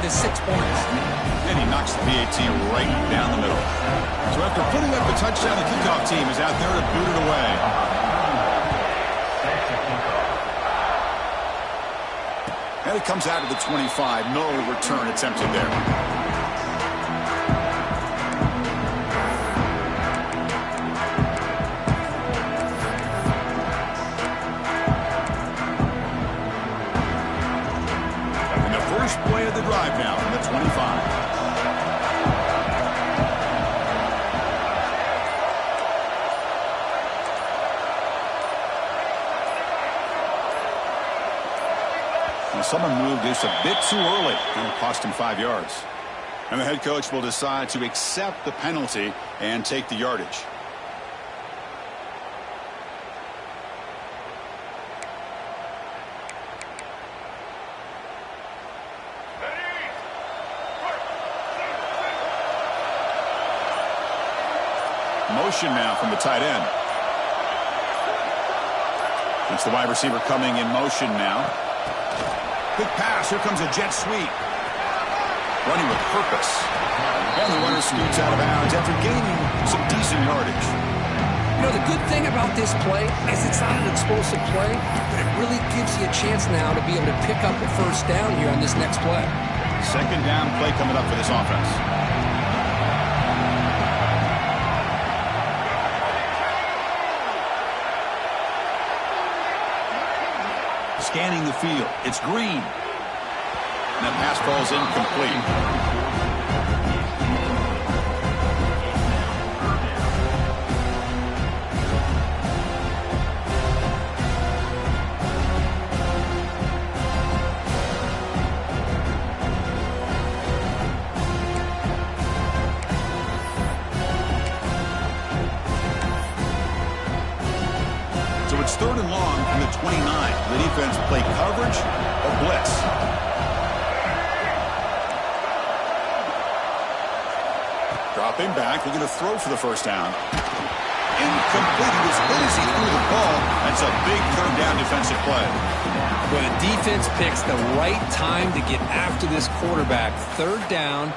to 6 points. And he knocks the PAT right down the middle. So after putting up a touchdown, the kickoff team is out there to boot it away. And it comes out to the 25. No return attempted there. First play of the drive now from the 25. Well, someone moved this a bit too early, and it cost him 5 yards. And the head coach will decide to accept the penalty and take the yardage. Motion now from the tight end. It's the wide receiver coming in motion now. Quick pass. Here comes a jet sweep. Running with purpose. And the runner scoots out of bounds after gaining some decent yardage. You know, the good thing about this play is it's not an explosive play, but it really gives you a chance now to be able to pick up a first down here on this next play. Second down play coming up for this offense. Scanning the field. It's Green. And that pass falls incomplete. So it's 3rd and long from the 29. The defense play coverage or blitz. Dropping back, looking to throw for the first down. Incomplete. As good as he threw the ball, that's a big 3rd down defensive play. Well, the defense picks the right time to get after this quarterback. 3rd down.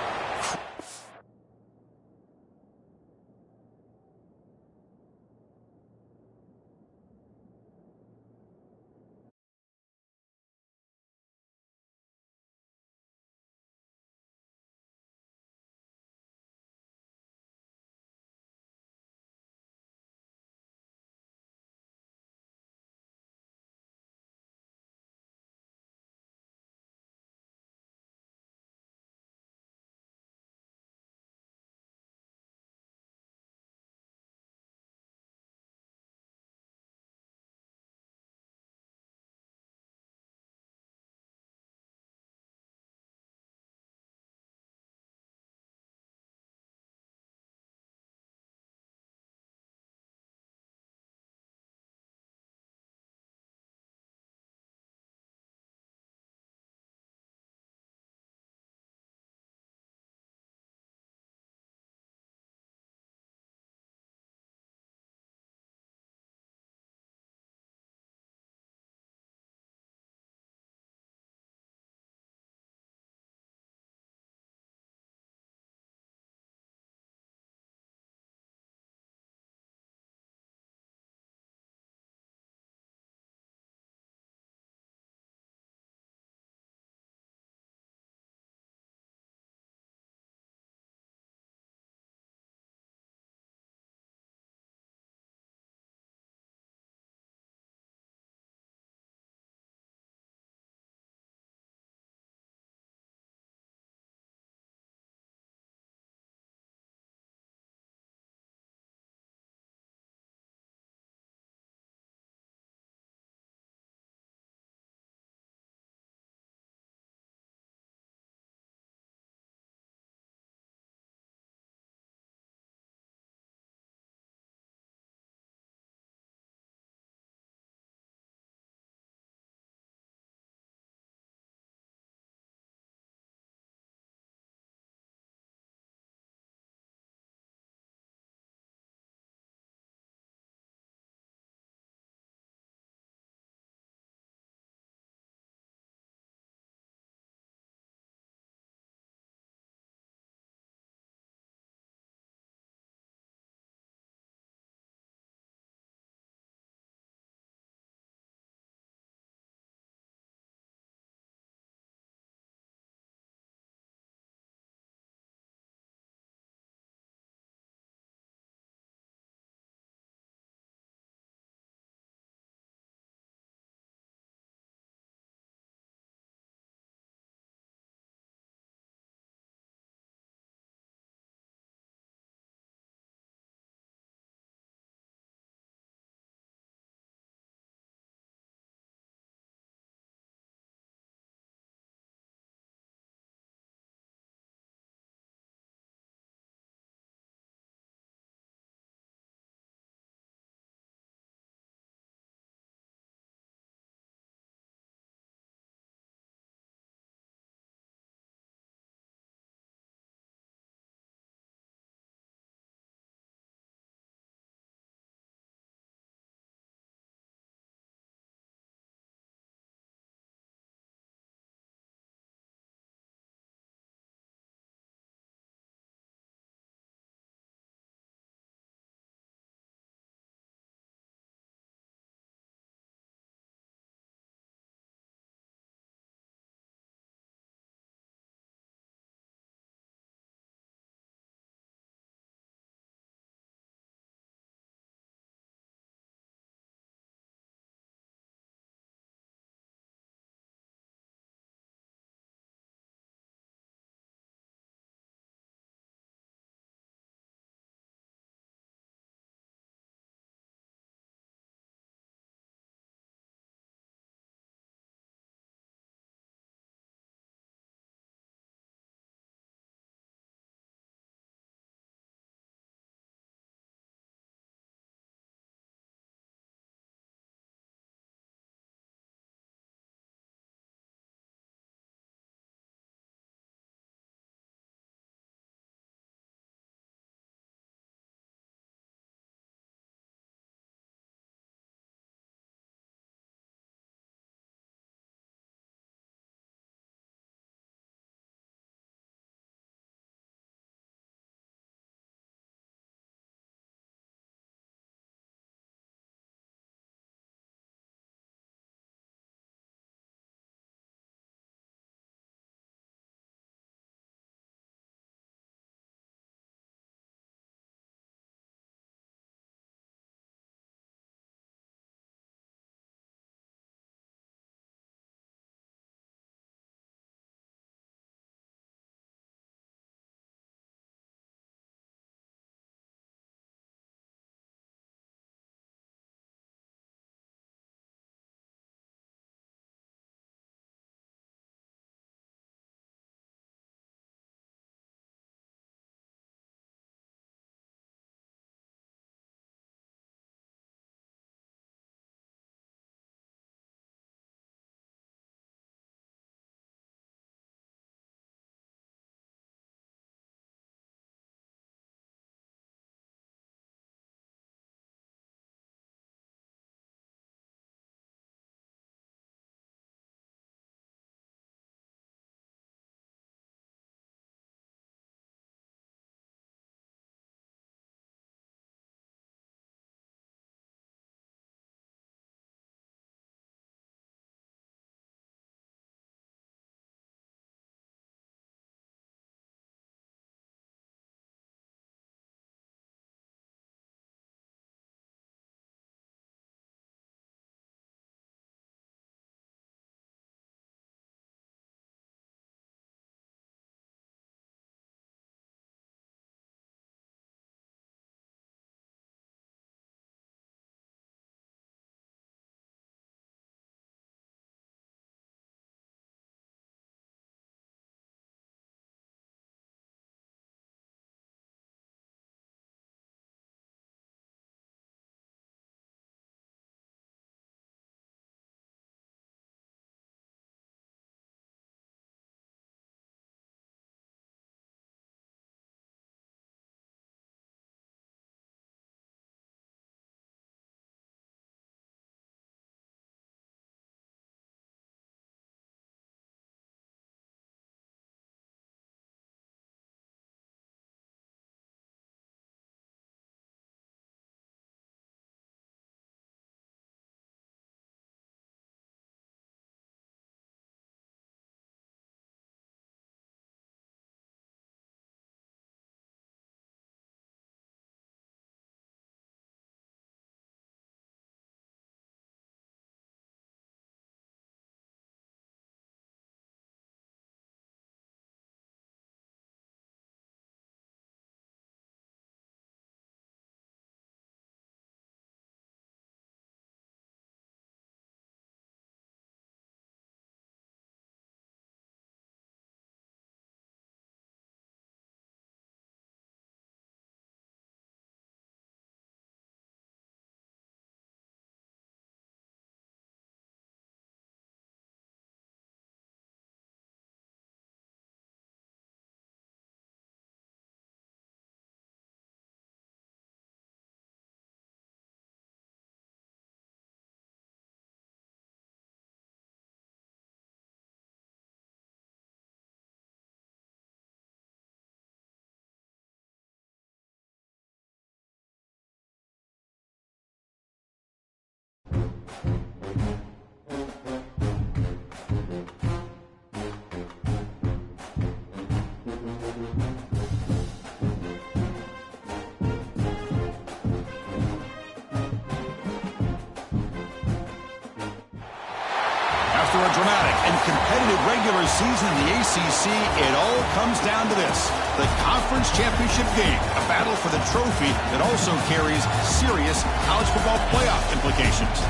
After a dramatic and competitive regular season in the ACC, it all comes down to this: the conference championship game, a battle for the trophy that also carries serious college football playoff implications.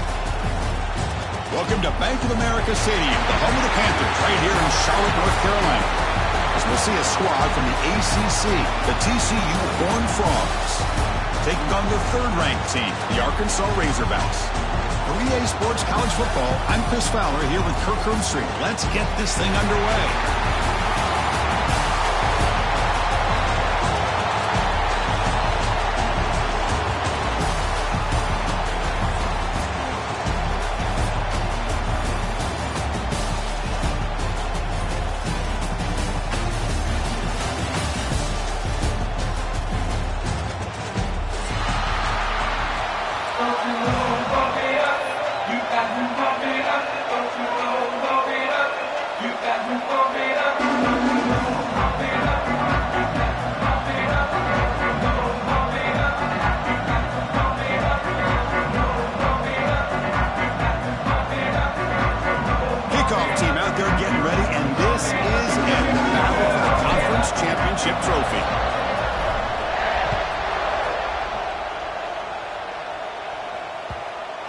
Welcome to Bank of America Stadium, the home of the Panthers, right here in Charlotte, North Carolina. As we'll see a squad from the ACC, the TCU Horned Frogs, taking on the third-ranked team, the Arkansas Razorbacks. For EA Sports College Football, I'm Chris Fowler here with Kirk Herbstreit. Let's get this thing underway. Trophy.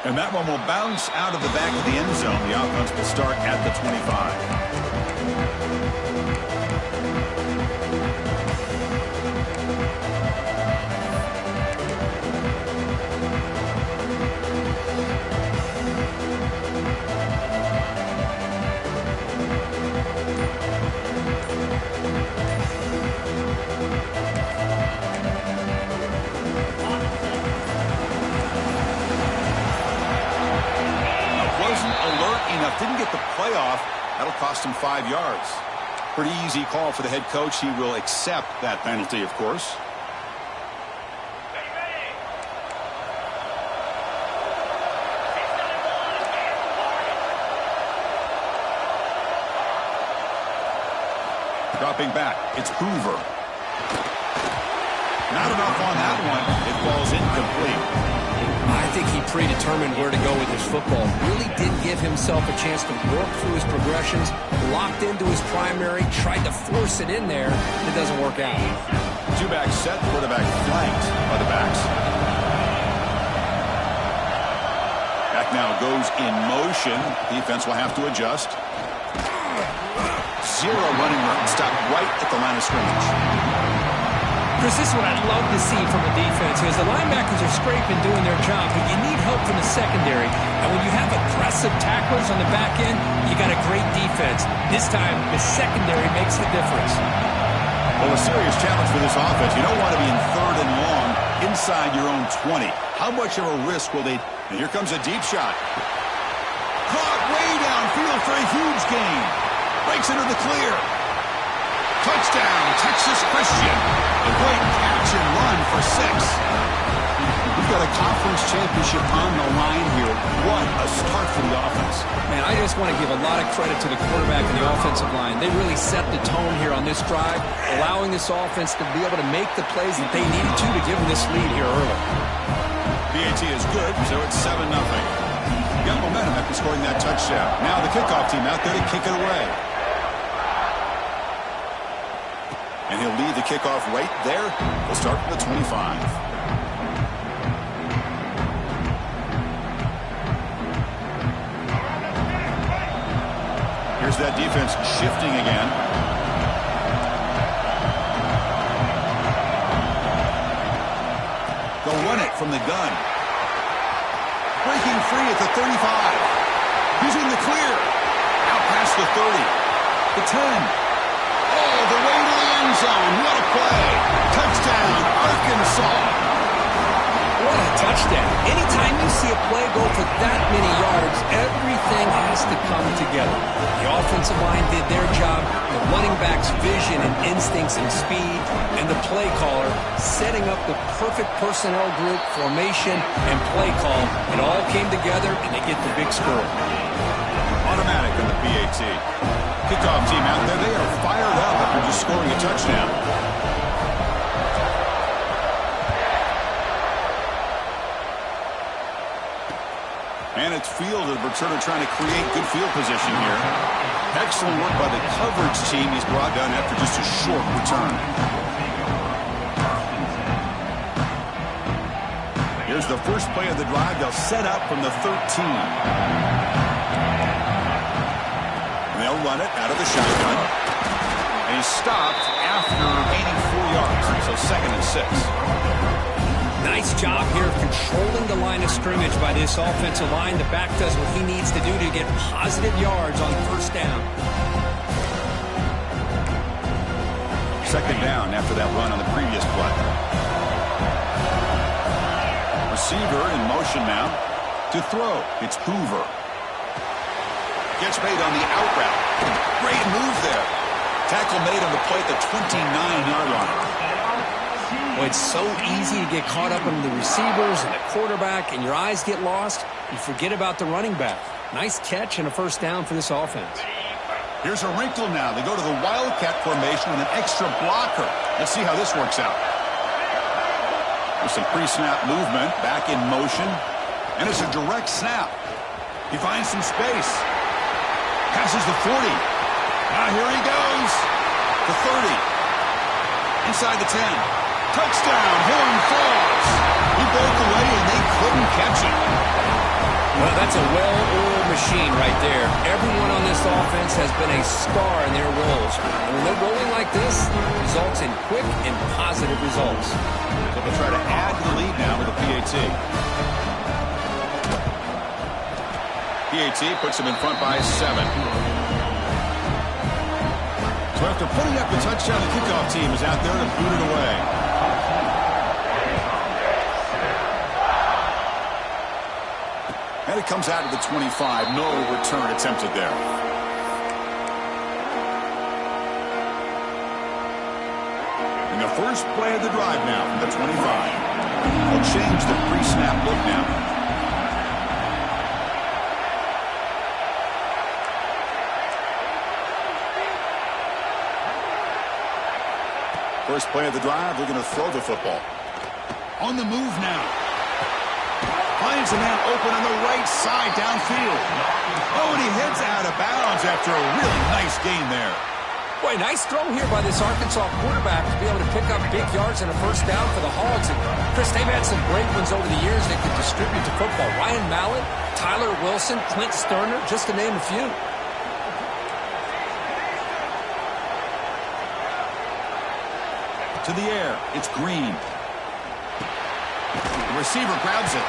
And that one will bounce out of the back of the end zone. The offense will start at the 25. Didn't get the playoff. That'll cost him 5 yards. Pretty easy call for the head coach. He will accept that penalty, of course. Dropping back, it's Hoover. Not enough on that one. It falls incomplete. I think he predetermined where to go with his football. Really did give himself a chance to work through his progressions, locked into his primary, tried to force it in there. It doesn't work out. Two-back set, quarterback flanked by the backs. Back now goes in motion. Defense will have to adjust. Zero running room. Stop right at the line of scrimmage. Chris, this is what I'd love to see from a defense is the linebackers are scraping, doing their job, but you need help from the secondary. And when you have aggressive tacklers on the back end, you got a great defense. This time, the secondary makes the difference. Well, a serious challenge for this offense. You don't want to be in third and long inside your own 20. How much of a risk will they... And here comes a deep shot. Caught way downfield for a huge gain. Breaks into the clear. Touchdown, Texas Christian. A great catch and run for 6. We've got a conference championship on the line here. What a start for the offense. Man, I just want to give a lot of credit to the quarterback and the offensive line. They really set the tone here on this drive, allowing this offense to be able to make the plays that they needed to give them this lead here early. BAT is good, so it's 7-0. Got momentum after scoring that touchdown. Now the kickoff team out there to kick it away. And he'll lead the kickoff right there. We'll start from the 25. Here's that defense shifting again. They'll run it from the gun. Breaking free at the 35. He's in the clear. Out past the 30. The 10. All the way to the end zone. What a play. Touchdown, Arkansas. What a touchdown. touchdown. Anytime you see a play go for that many yards, everything has to come together. The offensive line did their job, the running back's vision and instincts and speed, and the play caller setting up the perfect personnel group, formation, and play call. It all came together, and they get the big score. Automatic on the PAT. Kickoff team out there, they are fired up after just scoring a touchdown. And it's fielded. Returner trying to create good field position here. Excellent work by the coverage team. He's brought down after just a short return. Here's the first play of the drive. They'll set up from the 13. And they'll run it out of the shotgun. And he's stopped after gaining 4 yards. So 2nd and 6. Nice job here of controlling the line of scrimmage by this offensive line. The back does what he needs to do to get positive yards on first down. 2nd down after that run on the previous play. Receiver in motion now to throw. It's Hoover. Gets made on the out route. Great move there. Tackle made on the play at the 29-yard line. Well, it's so easy to get caught up in the receivers and the quarterback, and your eyes get lost. You forget about the running back. Nice catch and a first down for this offense. Here's a wrinkle now. They go to the Wildcat formation with an extra blocker. Let's see how this works out. There's some pre-snap movement, back in motion, and it's a direct snap. He finds some space. Passes the 40. Here he goes. The 30. Inside the 10. Touchdown, Horn falls. He broke away and they couldn't catch it. Well, that's a well-oiled machine right there. Everyone on this offense has been a star in their roles. And when they're rolling like this, it results in quick and positive results. So they'll try to add to the lead now with a PAT. PAT puts them in front by 7. So after putting up the touchdown, the kickoff team is out there to boot it away. And it comes out of the 25. No return attempted there. And the first play of the drive now from the 25. They'll change the pre-snap look now. First play of the drive, they're going to throw the football. On the move now. Finds a man open on the right side downfield. Oh, and he heads out of bounds after a really nice gain there. Boy, nice throw here by this Arkansas quarterback to be able to pick up big yards and a first down for the Hogs. And Chris, they've had some great ones over the years that could distribute the football. Ryan Mallett, Tyler Wilson, Clint Sterner, just to name a few. To the air, it's Green. The receiver grabs it.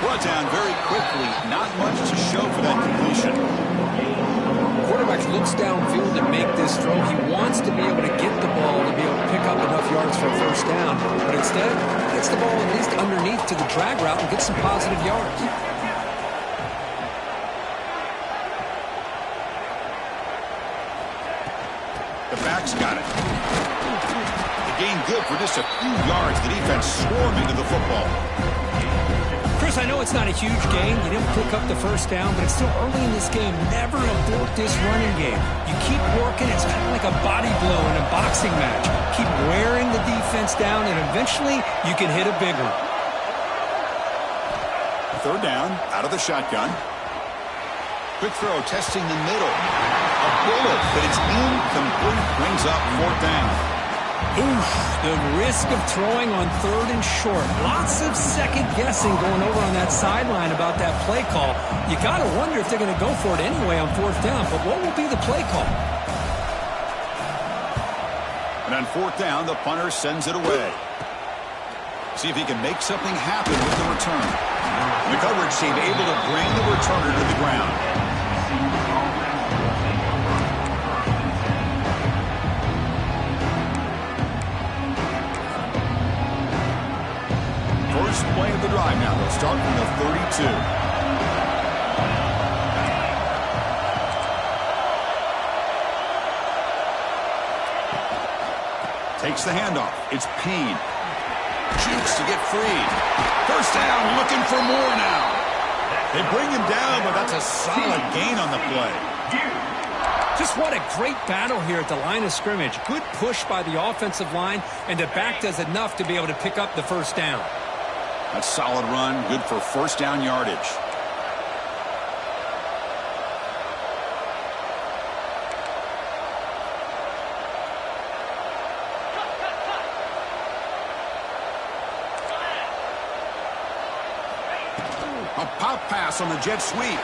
Brought down very quickly. Not much to show for that completion. The quarterback looks downfield to make this throw. He wants to be able to get the ball to be able to pick up enough yards for a first down. But instead, he gets the ball at least underneath to the drag route and gets some positive yards. The back's got it. Gain good for just a few yards. The defense swarming to the football. Chris, I know it's not a huge gain. You didn't pick up the first down, but it's still early in this game. Never abort this running game. You keep working. It's kind of like a body blow in a boxing match. Keep wearing the defense down, and eventually you can hit a big one. 3rd down, out of the shotgun. Quick throw, testing the middle. A bullet, but it's incomplete. Brings up 4th down. Oof, the risk of throwing on 3rd and short. Lots of second guessing going over on that sideline about that play call. You got to wonder if they're going to go for it anyway on 4th down, but what will be the play call? And on 4th down, the punter sends it away. See if he can make something happen with the return. The coverage team able to bring the returner to the ground. first play of the drive now. They'll start from the 32. Takes the handoff. It's Payne. Shoots to get free. First down, looking for more now. They bring him down, but that's a solid gain on the play. Just what a great battle here at the line of scrimmage. Good push by the offensive line, and the back does enough to be able to pick up the first down. A solid run, good for first down yardage. A pop pass on the jet sweep.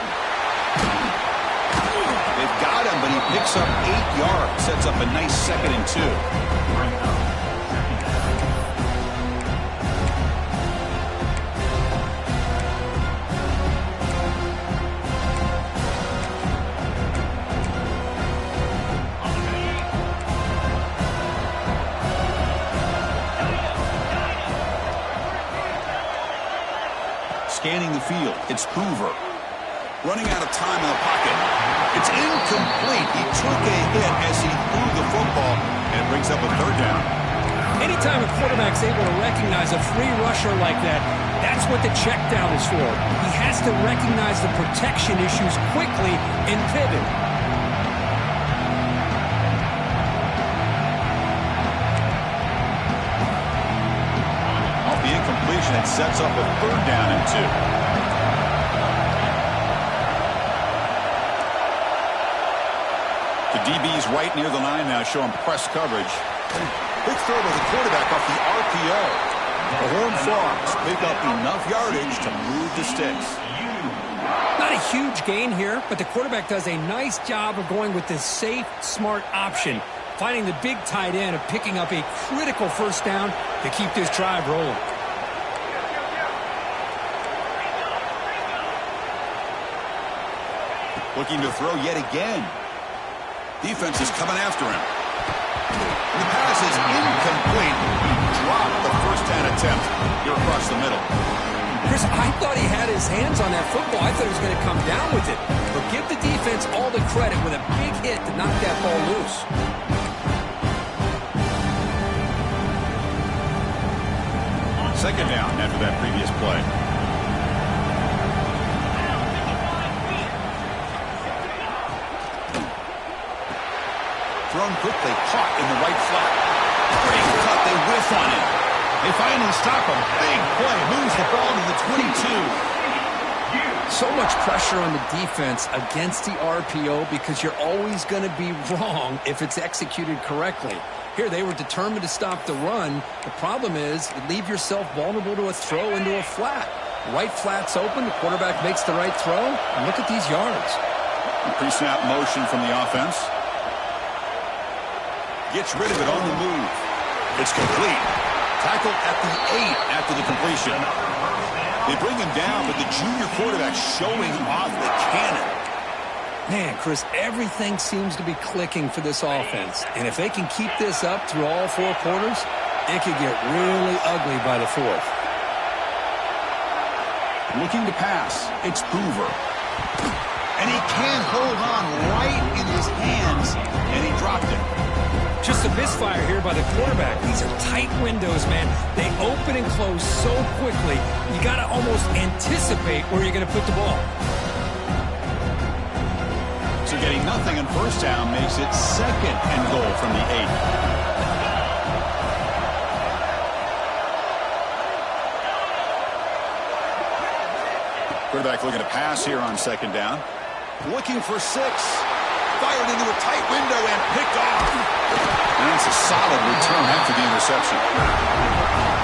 They've got him, but he picks up 8 yards. Sets up a nice 2nd and 2. Scanning the field, it's Hoover. Running out of time in the pocket. It's incomplete. He took a hit as he threw the football and brings up a 3rd down. Anytime a quarterback's able to recognize a free rusher like that, that's what the check down is for. He has to recognize the protection issues quickly and pivot. Off the incompletion, it sets up a 3rd down and 2. The DB's right near the line now, showing press coverage. Big throw by the quarterback off the RPO. The Horned Frogs pick up enough yardage to move the sticks. Not a huge gain here, but the quarterback does a nice job of going with the safe, smart option, finding the big tight end and picking up a critical first down to keep this drive rolling. Looking to throw yet again. Defense is coming after him. The pass is incomplete. He dropped the first down attempt here across the middle. Chris, I thought he had his hands on that football. I thought he was going to come down with it. But give the defense all the credit with a big hit to knock that ball loose. Second down after that previous play. Thrown quickly, caught in the right flat. Great cut, they whiff on it. They finally stop him. Big play, moves the ball to the 22. So much pressure on the defense against the RPO because you're always going to be wrong if it's executed correctly. Here, they were determined to stop the run. The problem is you leave yourself vulnerable to a throw into a flat. Right flat's open, the quarterback makes the right throw, and look at these yards. Pre-snap motion from the offense. Gets rid of it on the move. It's complete. Tackled at the 8 after the completion. They bring him down, but the junior quarterback showing off the cannon. Man, Chris, everything seems to be clicking for this offense. And if they can keep this up through all 4 quarters, it could get really ugly by the 4th. Looking to pass. It's Hoover. And he can't hold on right in his hands, and he dropped it. Just a misfire here by the quarterback. These are tight windows, man. They open and close so quickly, you got to almost anticipate where you're going to put the ball. So getting nothing on first down makes it 2nd and goal from the 8. Quarterback looking to pass here on 2nd down. Looking for 6. Fired into a tight window and picked off. And it's a solid return after the interception.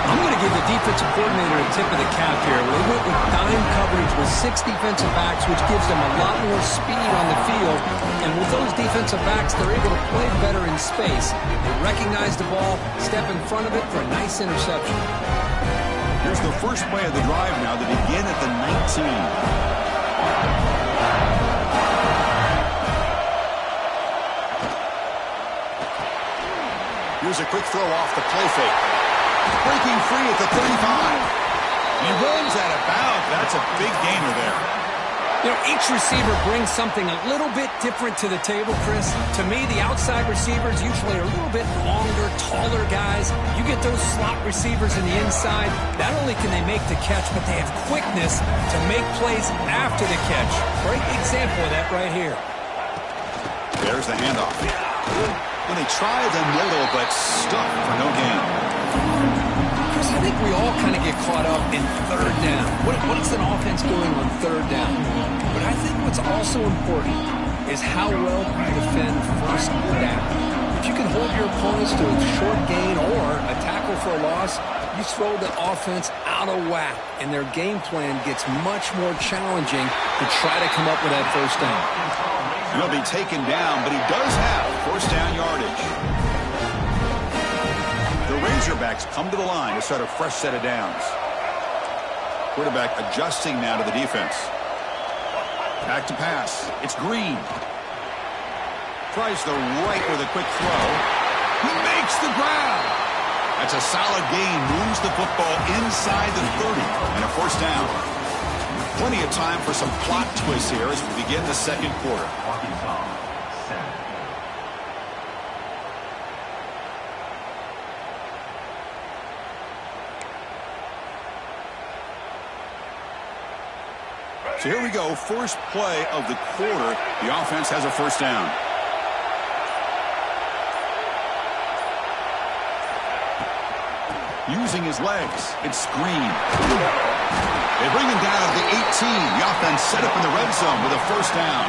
I'm going to give the defensive coordinator a tip of the cap here. They went with dime coverage with 6 defensive backs, which gives them a lot more speed on the field. And with those defensive backs, they're able to play better in space. They recognize the ball, step in front of it for a nice interception. Here's the first play of the drive now to begin at the 19. Here's a quick throw off the play fake. Breaking free at the 35. He runs out of bounds. That's a big gainer there. You know, each receiver brings something a little bit different to the table, Chris. To me, the outside receivers usually are a little bit longer, taller guys. You get those slot receivers in the inside, not only can they make the catch, but they have quickness to make plays after the catch. Great example of that right here. There's the handoff. And they tried the middle, but stuck for no gain. Chris, I think we all kind of get caught up in third down. What is an offense doing on third down? But I think what's also important is how well you defend first down. If you can hold your opponents to a short gain or a tackle for a loss, you throw the offense out of whack, and their game plan gets much more challenging to try to come up with that first down. He'll be taken down, but he does have first down yardage. The Razorbacks come to the line to start a fresh set of downs. Quarterback adjusting now to the defense. Back to pass. It's Green. Tries the right with a quick throw. He makes the grab. That's a solid gain. Moves the football inside the 30 and a first down. Plenty of time for some plot twists here as we begin the second quarter. So here we go, first play of the quarter. The offense has a first down. Using his legs, it's Green. They bring him down to the 18. The offense set up in the red zone with a first down.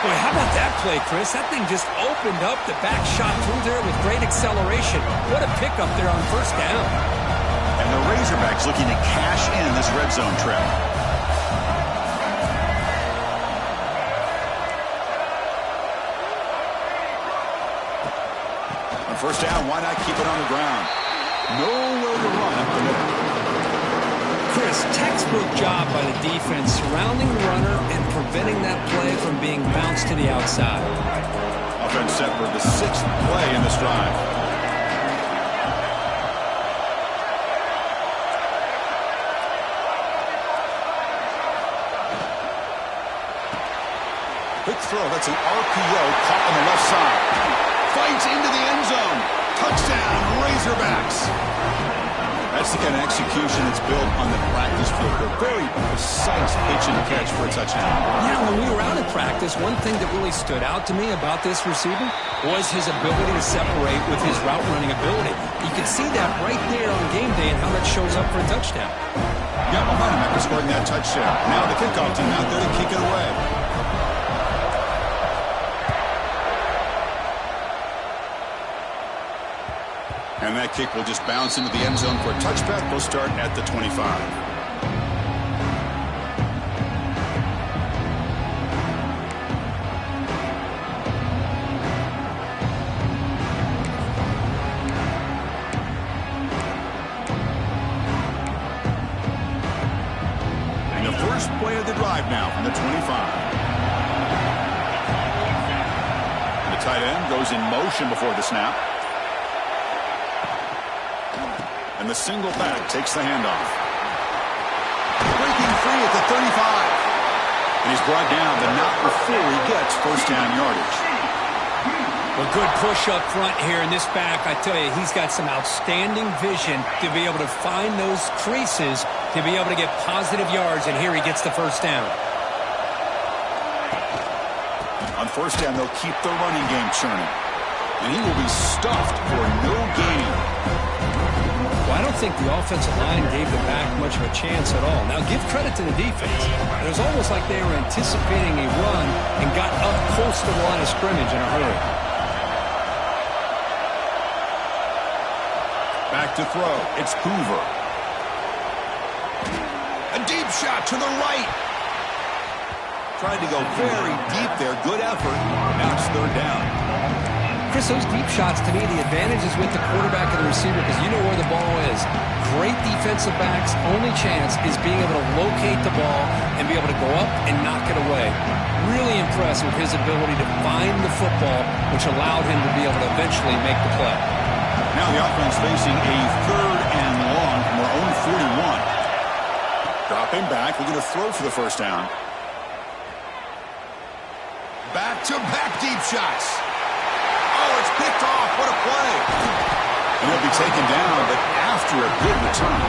Boy, how about that play, Chris? That thing just opened up. The back shot through there with great acceleration. What a pickup there on first down. And the Razorbacks looking to cash in this red zone trip. On first down, why not keep it on the ground? Nowhere to run up the middle. Chris, textbook job by the defense surrounding the runner and preventing that play from being bounced to the outside. Offense set for the 6th play in this drive. Quick throw. That's an RPO caught on the left side. Fights into the end zone. Touchdown, Razorbacks. That's the kind of execution that's built on the practice field. A very precise pitch and catch for a touchdown. Yeah, when we were out at practice, one thing that really stood out to me about this receiver was his ability to separate with his route running ability. You can see that right there on game day and how that shows up for a touchdown. Yeah, momentum after scoring that touchdown. Now the kickoff team out there to kick it away. And that kick will just bounce into the end zone for a touchback. We'll start at the 25. And the first play of the drive now from the 25. And the tight end goes in motion before the snap. And the single back takes the handoff. Breaking free at the 35. And he's brought down, but not before he gets first down yardage. A good push up front here in this back. I tell you, he's got some outstanding vision to be able to find those creases, to be able to get positive yards, and here he gets the first down. On first down, they'll keep the running game churning. And he will be stuffed for no gain. Well, I don't think the offensive line gave the back much of a chance at all. Now, give credit to the defense. It was almost like they were anticipating a run and got up close to the line of scrimmage in a hurry. Back to throw. It's Hoover. A deep shot to the right. Tried to go very deep there. Good effort. Now it's third down. Chris, those deep shots, to me, the advantage is with the quarterback and the receiver because you know where the ball is. Great defensive backs' only chance is being able to locate the ball and be able to go up and knock it away. Really impressed with his ability to find the football, which allowed him to be able to eventually make the play. Now the offense facing a 3rd and long from their own 41. Dropping back, we're going to throw for the first down. Back-to-back deep shots. Oh, it's picked off. What a play. And he'll be taken down, but after a good return.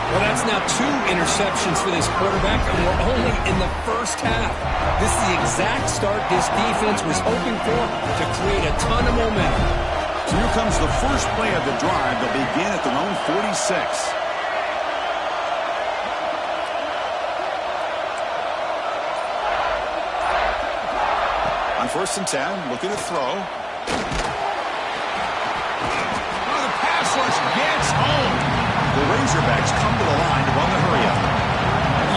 Well, that's now 2 interceptions for this quarterback, and we're only in the first half. This is the exact start this defense was hoping for to create a ton of momentum. So here comes the first play of the drive. They'll begin at their own 46. On 1st and 10, looking to throw. Oh, the pass rush gets home. The Razorbacks come to the line to run the hurry-up.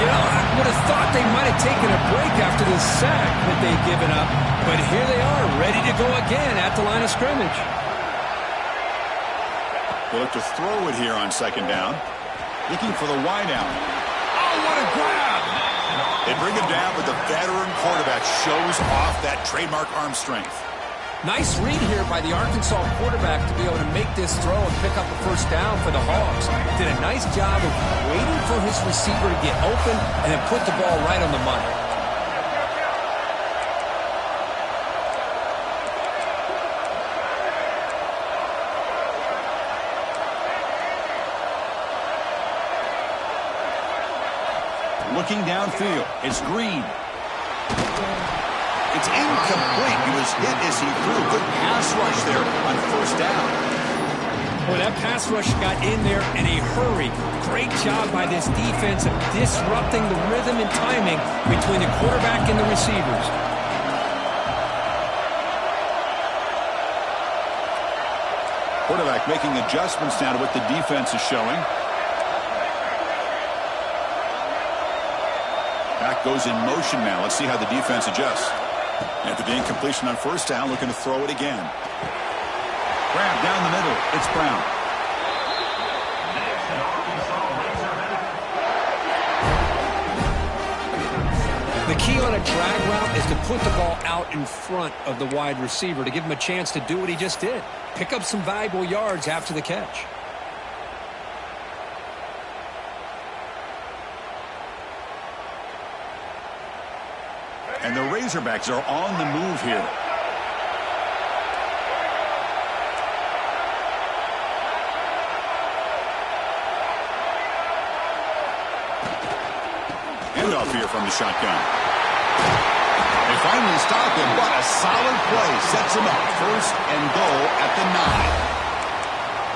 You know, I would have thought they might have taken a break after the sack that they'd given up, but here they are, ready to go again at the line of scrimmage. They'll look to throw it here on 2nd down. Looking for the wideout. Oh, what a grab! They bring him down, but the veteran quarterback shows off that trademark arm strength. Nice read here by the Arkansas quarterback to be able to make this throw and pick up a first down for the Hogs. Did a nice job of waiting for his receiver to get open and then put the ball right on the money. Looking downfield, it's Green. It's incomplete. He was hit as he threw. Good pass rush there on 1st down. Boy, that pass rush got in there in a hurry. Great job by this defense of disrupting the rhythm and timing between the quarterback and the receivers. Quarterback making adjustments now to what the defense is showing. Back goes in motion now. Let's see how the defense adjusts. After the incompletion on 1st down, looking to throw it again. Grab down the middle. It's Brown. The key on a drag route is to put the ball out in front of the wide receiver to give him a chance to do what he just did. Pick up some valuable yards after the catch. And the Razorbacks are on the move here. Handoff here from the shotgun. They finally stop him, but a solid play sets him up. 1st and goal at the 9.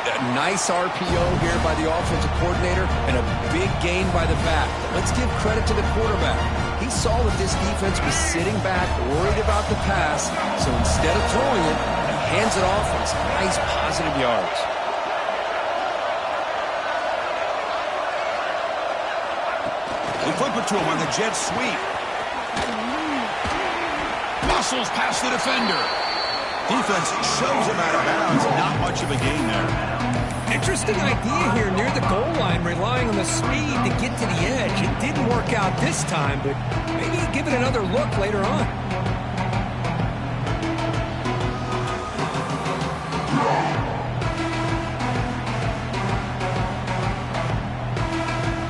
A nice RPO here by the offensive coordinator and a big gain by the back. But let's give credit to the quarterback. He saw that this defense was sitting back, worried about the pass, so instead of throwing it, he hands it off for some nice positive yards. They flip it to him on the jet sweep. Muscles past the defender. Defense shows him out of bounds. Not much of a gain there. Interesting idea here near the goal line, relying on the speed to get to the edge. It didn't work out this time, but maybe give it another look later on.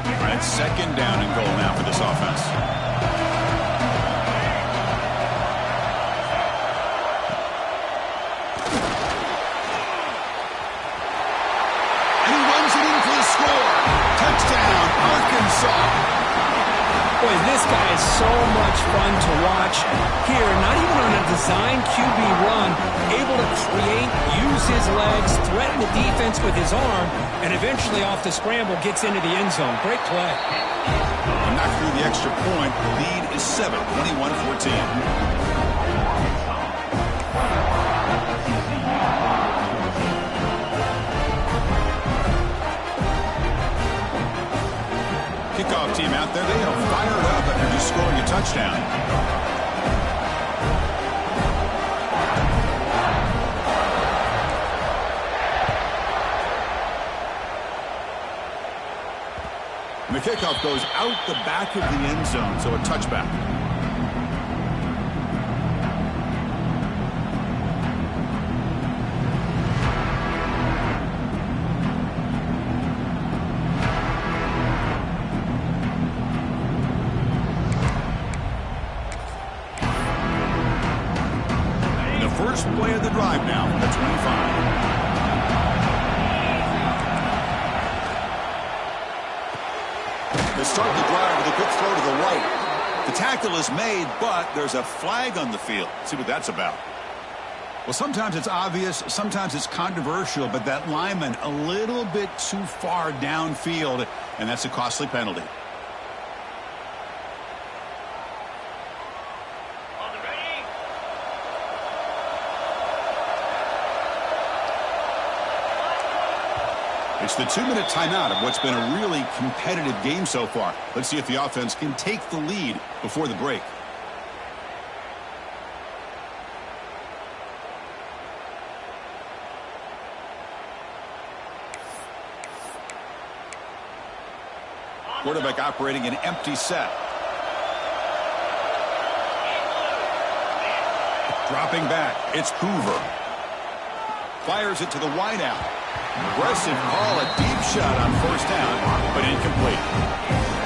All right, 2nd down and goal now for this offense. Touchdown, Arkansas. Boy, this guy is so much fun to watch. Here, not even on a design QB run, able to create, use his legs, threaten the defense with his arm, and eventually off the scramble gets into the end zone. Great play. And knocked through the extra point. The lead is 7, 21-14. Kickoff team out there, they are fired up after just scoring a touchdown. And the kickoff goes out the back of the end zone, so a touchback. To start the drive with a good throw to the right. The tackle is made, but there's a flag on the field. Let's see what that's about. Well, sometimes it's obvious, sometimes it's controversial, but that lineman a little bit too far downfield, and that's a costly penalty. It's the 2-minute timeout of what's been a really competitive game so far. Let's see if the offense can take the lead before the break. Quarterback operating an empty set. Dropping back, it's Hoover. Fires it to the wideout. Aggressive call, a deep shot on first down, but incomplete.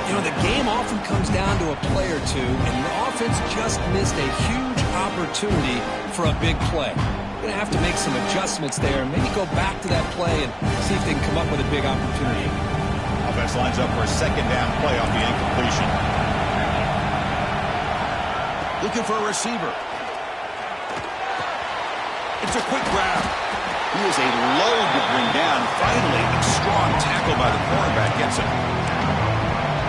You know, the game often comes down to a play or two, and the offense just missed a huge opportunity for a big play. Going to have to make some adjustments there, maybe go back to that play and see if they can come up with a big opportunity. Offense lines up for a second down play off the incompletion. Looking for a receiver. It's a quick grab. He is a load to bring down. Finally, a strong tackle by the cornerback gets him.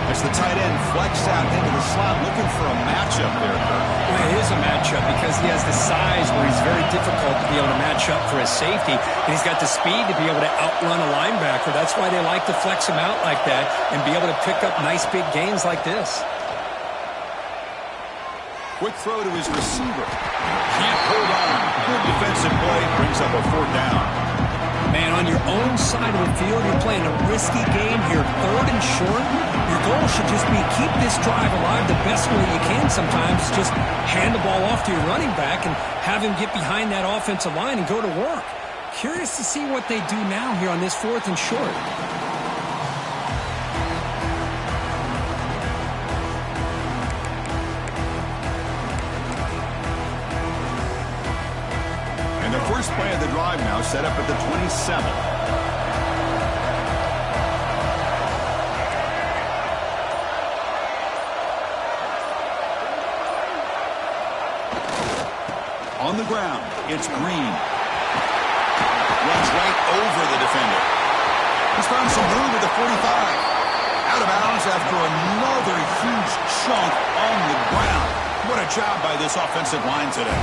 As the tight end flexed out into the slot, looking for a matchup there, Kirk. Well, it is a matchup because he has the size where he's very difficult to be able to match up for his safety, and he's got the speed to be able to outrun a linebacker. That's why they like to flex him out like that and be able to pick up nice big gains like this. Quick throw to his receiver. Can't hold on. Good defensive play. Brings up a fourth down. Man, on your own side of the field, you're playing a risky game here, 3rd and short. Your goal should just be keep this drive alive the best way you can sometimes. Just hand the ball off to your running back and have him get behind that offensive line and go to work. Curious to see what they do now here on this 4th and short. And the first play of the drive now set up at the 27. On the ground, it's Green. Runs right over the defender. He's found some room at the 45. Out of bounds after another huge chunk on the ground. What a job by this offensive line today.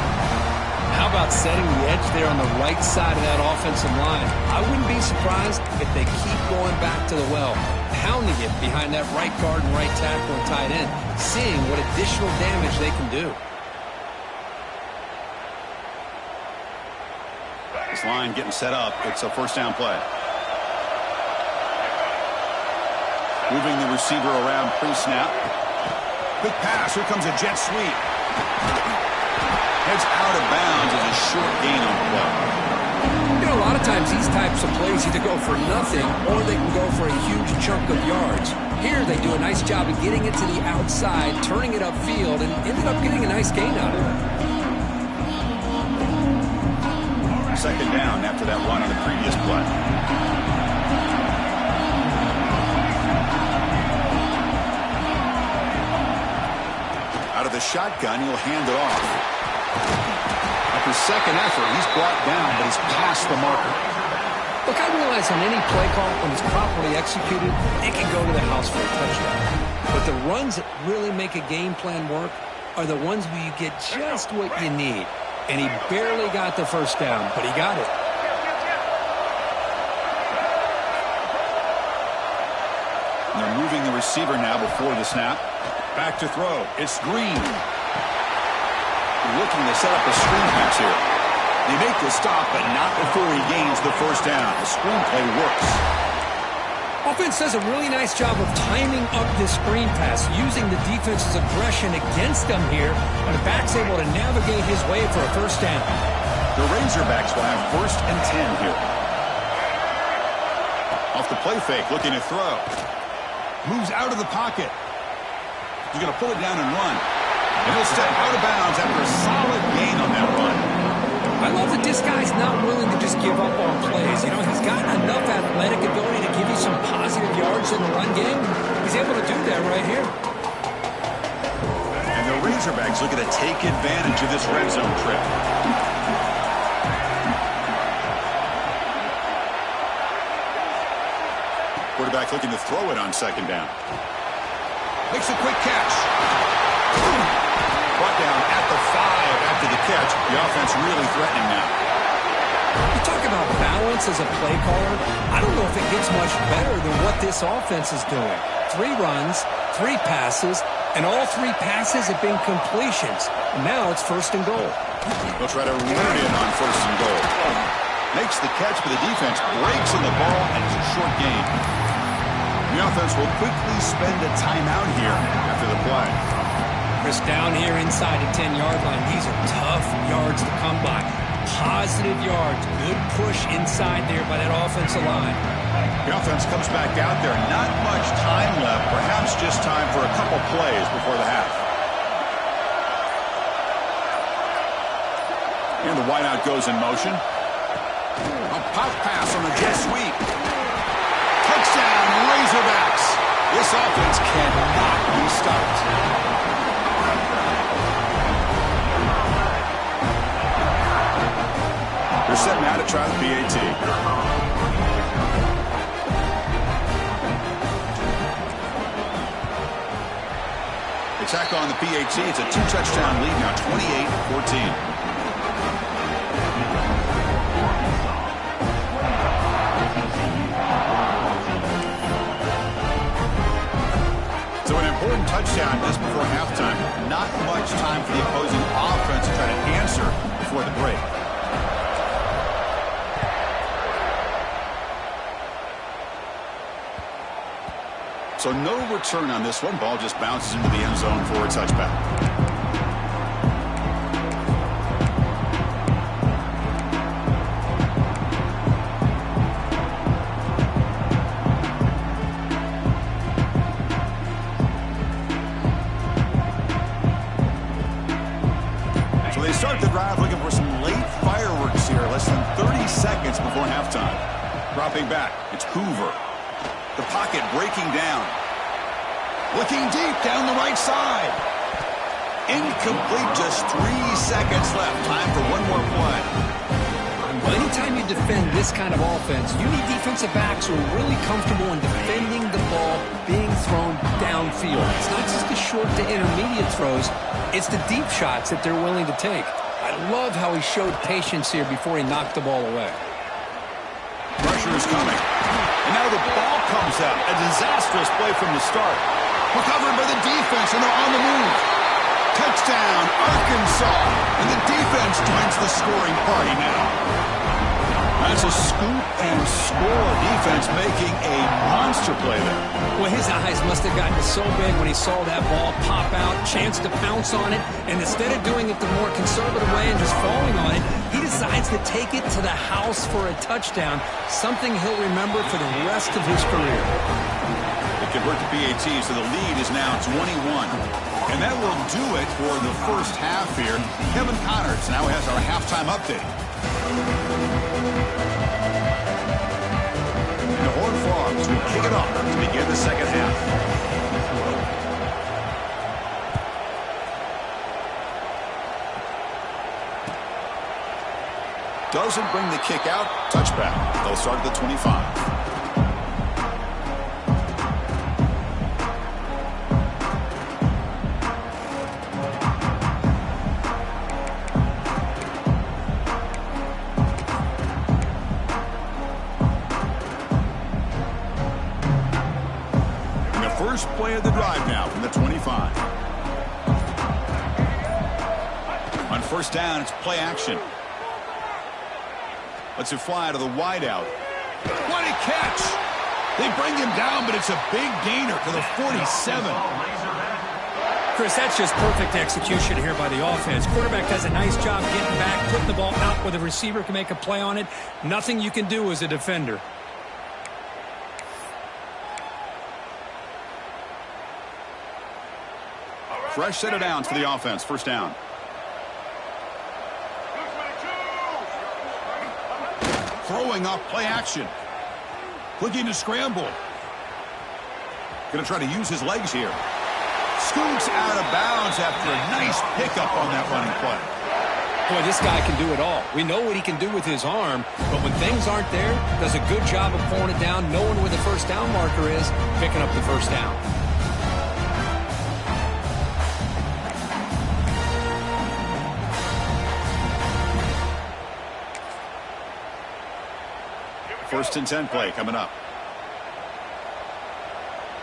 How about setting the edge there on the right side of that offensive line? I wouldn't be surprised if they keep going back to the well, pounding it behind that right guard and right tackle and tight end, seeing what additional damage they can do. This line getting set up. It's a first down play. Moving the receiver around pre-snap. Quick pass. Here comes a jet sweep. Heads out of bounds as a short gain on the play. You know, a lot of times these types of plays either go for nothing or they can go for a huge chunk of yards. Here they do a nice job of getting it to the outside, turning it upfield, and ended up getting a nice gain out of it. Second down after that run on the previous play. Out of the shotgun, he'll hand it off. After second effort, he's brought down, but he's past the marker. Look, I realize on any play call, when it's properly executed, it can go to the house for a touchdown. But the runs that really make a game plan work are the ones where you get just what you need. And he barely got the first down, but he got it. And they're moving the receiver now before the snap. Back to throw. It's Green. Looking to set up a screen pass here. They make the stop, but not before he gains the first down. The screen play works. Offense does a really nice job of timing up this screen pass, using the defense's aggression against them here, and the back's able to navigate his way for a first down. The Razorbacks will have 1st and 10 here. Off the play fake, looking to throw. Moves out of the pocket. He's going to pull it down and run. And he'll step out of bounds after a solid gain on that run. I love that this guy's not willing to just give up on plays. You know, he's got enough athletic ability to give you some positive yards in the run game, but He's able to do that right here. And the Razorbacks looking to take advantage of this red zone trip. Quarterback looking to throw it on second down. Makes a quick catch. Brought down at the 5 after the catch. The offense really threatening now. You talk about balance as a play caller. I don't know if it gets much better than what this offense is doing. 3 runs, 3 passes, and all 3 passes have been completions. And now it's 1st and goal. They'll try to run it in on 1st and goal. Makes the catch, but the defense breaks in the ball, and it's a short gain. The offense will quickly spend a timeout here after the play. Chris, down here inside the 10-yard line, these are tough yards to come by. Positive yards. Good push inside there by that offensive line. The offense comes back out there. Not much time left. Perhaps just time for a couple plays before the half. And the wideout goes in motion. A pop pass on the jet sweep. Touchdown, Razorbacks. This offense cannot be stopped. They're set now to try the PAT. They tack on the PAT. It's a 2-touchdown lead now, 28-14. So an important touchdown just before halftime. Not much time for the opposing offense to try to answer before the break. So no return on this one. Ball just bounces into the end zone for a touchback. So they start the drive looking for some late fireworks here. Less than 30 seconds before halftime. Dropping back, it's Hoover. The pocket breaking down. Looking deep down the right side. Incomplete, just 3 seconds left. Time for one more play. Well, anytime you defend this kind of offense, you need defensive backs who are really comfortable in defending the ball being thrown downfield. It's not just the short to intermediate throws. It's the deep shots that they're willing to take. I love how he showed patience here before he knocked the ball away. Pressure is coming. And now the ball comes out. A disastrous play from the start. Recovered by the defense, and they're on the move. Touchdown, Arkansas. And the defense joins the scoring party now. That's a scoop and score. Defense making a monster play there. Well, his eyes must have gotten so big when he saw that ball pop out, chance to pounce on it, and instead of doing it the more conservative way and just falling on it, he decides to take it to the house for a touchdown, something he'll remember for the rest of his career. They convert to PAT, so the lead is now 21. And that will do it for the first half here. Kevin Connors now has our halftime update. And the Horned Frogs will kick it off to begin the second half. Doesn't bring the kick out. Touchback. They'll start at the 25. First play of the drive now from the 25. On first down, it's play action. Lets it fly to the wideout. What a catch! They bring him down, but it's a big gainer to the 47. Chris, that's just perfect execution here by the offense. Quarterback does a nice job getting back, putting the ball out where the receiver can make a play on it. Nothing you can do as a defender. Fresh set of downs for the offense. First down. Throwing off play action. Looking to scramble. Going to try to use his legs here. Scoots out of bounds after a nice pickup on that running play. Boy, this guy can do it all. We know what he can do with his arm, but when things aren't there, does a good job of pulling it down, knowing where the first down marker is, picking up the first down. First and 10 play coming up.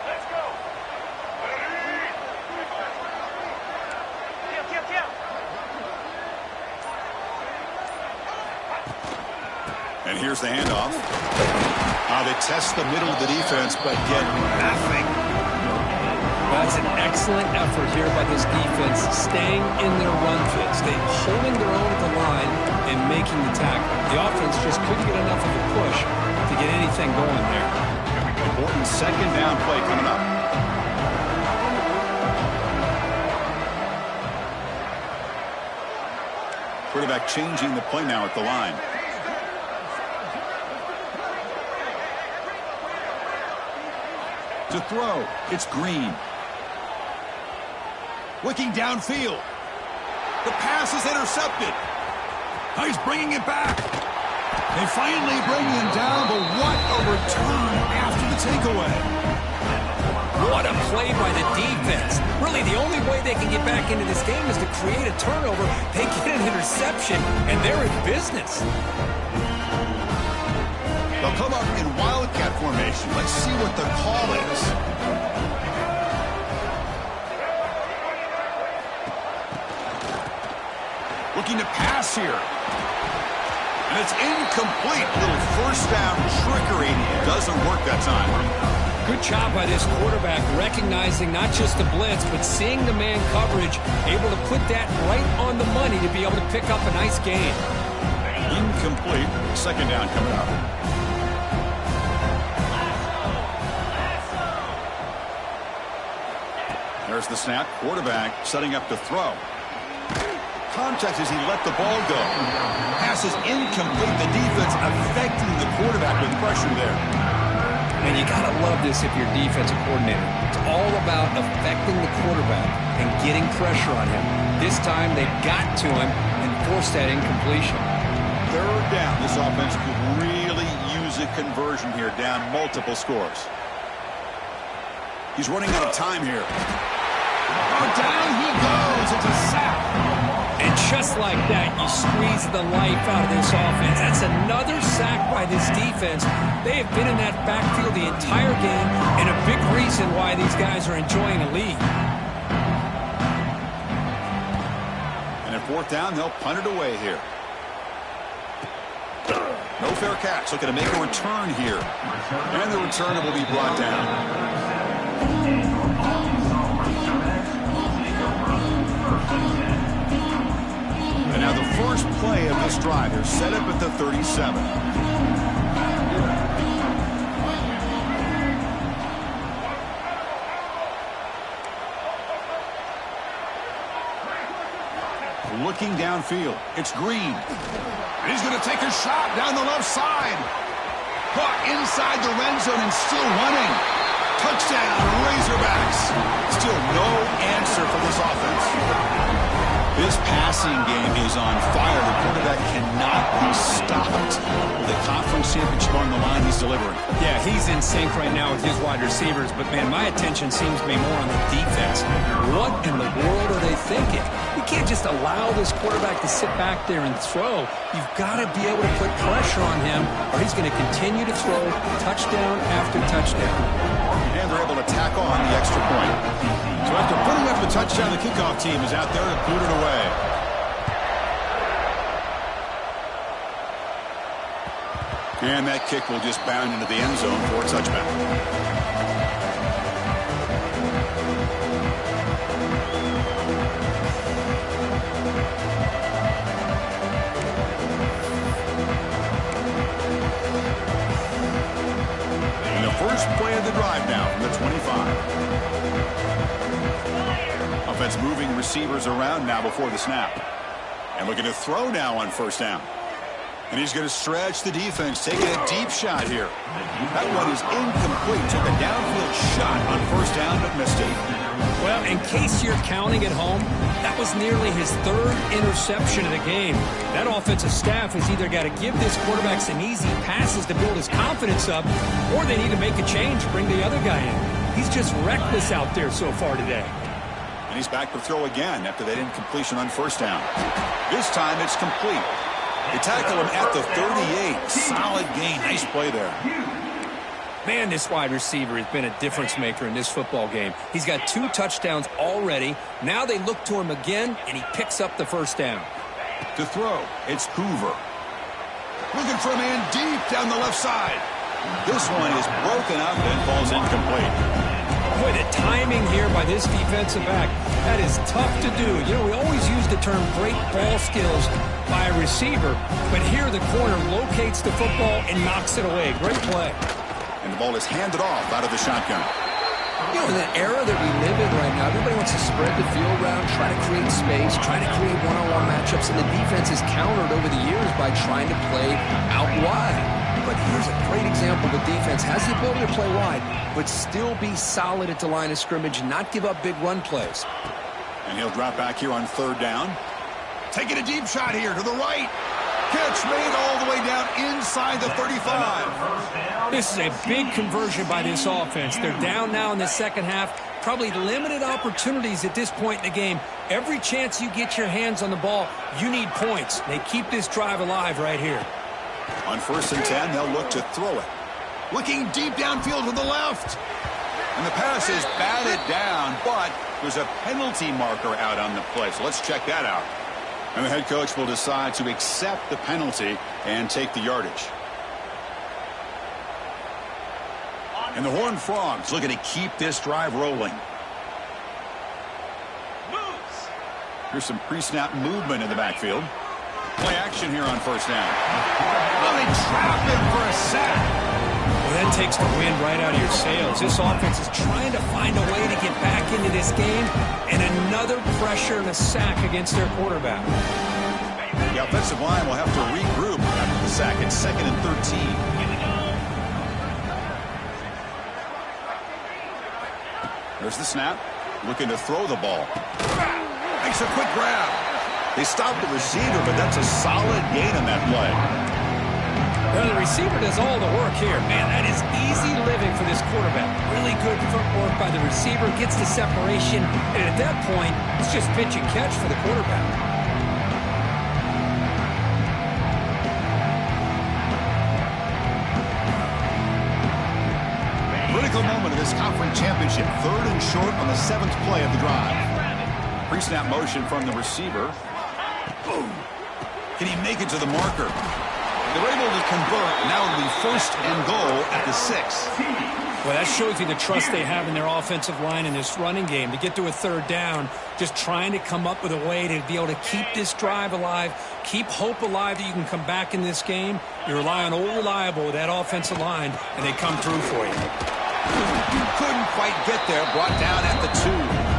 Let's go. And here's the handoff. They test the middle of the defense, but get nothing. That's an excellent effort here by this defense, staying in their run fit, holding their own at the line and making the tackle. The offense just couldn't get enough of a push to get anything going there. Important second down play coming up. Quarterback changing the play now at the line. To throw, it's Green. Looking downfield. The pass is intercepted. He's bringing it back. They finally bring him down, but what a return after the takeaway. What a play by the defense. Really, the only way they can get back into this game is to create a turnover. They get an interception, and they're in business. They'll come up in wildcat formation. Let's see what the call is. Looking to pass here. And it's incomplete. Little first down trickery. Doesn't work that time. Good job by this quarterback, recognizing not just the blitz, but seeing the man coverage, able to put that right on the money to be able to pick up a nice gain. Incomplete. Second down coming up. There's the snap. Quarterback setting up to throw. Contact as he let the ball go. Pass is incomplete. The defense affecting the quarterback with pressure there. And you got to love this if you're defensive coordinator. It's all about affecting the quarterback and getting pressure on him. This time they got to him and forced that incompletion. Third down. This offense could really use a conversion here, down multiple scores. He's running out of time here. Oh, down he goes. It's a sack. And just like that, you squeeze the life out of this offense. That's another sack by this defense. They have been in that backfield the entire game, and a big reason why these guys are enjoying a lead. And at fourth down, they'll punt it away here. No fair catch. Looking to make a return here. And the return will be brought down. And now the first play of this drive. They're set up at the 37. Looking downfield. It's Green. And he's going to take a shot down the left side. Caught inside the red zone and still running. Touchdown, Razorbacks. Still no answer for this offense. This passing game is on fire. The quarterback cannot be stopped. With the conference championship on the line, he's delivering. Yeah, he's in sync right now with his wide receivers, but, man, my attention seems to be more on the defense. What in the world are they thinking? You can't just allow this quarterback to sit back there and throw. You've got to be able to put pressure on him, or he's going to continue to throw touchdown after touchdown. And they're able to tack on the extra point. So after putting up the touchdown, the kickoff team is out there to boot it away. And that kick will just bound into the end zone for a touchback. And the first play of the drive now from the 25. Offense moving receivers around now before the snap. And looking to throw now on first down. And he's going to stretch the defense, taking a deep shot here. That one is incomplete. Took a downfield shot on first down, but missed it. Well, in case you're counting at home, that was nearly his third interception of the game. That offensive staff has either got to give this quarterback some easy passes to build his confidence up, or they need to make a change, bring the other guy in. He's just reckless out there so far today. And he's back to throw again after that incompletion on first down. This time it's complete. They tackle him at the 38. Solid gain. Nice play there. Man, this wide receiver has been a difference maker in this football game. He's got 2 touchdowns already. Now they look to him again, and he picks up the first down. To throw, it's Hoover. Looking for a man deep down the left side. This one is broken up and falls incomplete. Boy, the timing here by this defensive back, that is tough to do. You know, we always use the term great ball skills by a receiver, but here the corner locates the football and knocks it away. Great play. And the ball is handed off out of the shotgun. You know, in the era that we live in right now, everybody wants to spread the field around, try to create space, try to create one-on-one matchups, and the defense is countered over the years by trying to play out wide. But here's a great example. The defense has the ability to play wide, but still be solid at the line of scrimmage and not give up big run plays. And he'll drop back here on third down. Taking a deep shot here to the right. Catch made all the way down inside the 35. This is a big conversion by this offense. They're down now in the second half. Probably limited opportunities at this point in the game. Every chance you get your hands on the ball, you need points. They keep this drive alive right here. On 1st and 10, they'll look to throw it. Looking deep downfield to the left. And the pass is batted down, but there's a penalty marker out on the play. So let's check that out. And the head coach will decide to accept the penalty and take the yardage. And the Horned Frogs looking to keep this drive rolling. Here's some pre-snap movement in the backfield. Play action here on first down. Oh, they trap him for a sack. Well, that takes the wind right out of your sails. This offense is trying to find a way to get back into this game, and another pressure and a sack against their quarterback. The offensive line will have to regroup after the sack. It's 2nd and 13. There's the snap. Looking to throw the ball. Makes a quick grab. They stopped the receiver, but that's a solid gain on that play. Well, the receiver does all the work here. Man, that is easy living for this quarterback. Really good footwork by the receiver, gets the separation, and at that point, it's just pitch and catch for the quarterback. Critical moment of this conference championship. 3rd and short on the 7th play of the drive. Pre-snap motion from the receiver. Boom. Can he make it to the marker? They're able to convert. Now it'll be 1st and goal at the 6. Well, that shows you the trust they have in their offensive line in this running game. To get to a 3rd down, just trying to come up with a way to be able to keep this drive alive, keep hope alive that you can come back in this game. You rely on Old Reliable with that offensive line, and they come through for you. Couldn't quite get there. Brought down at the 2.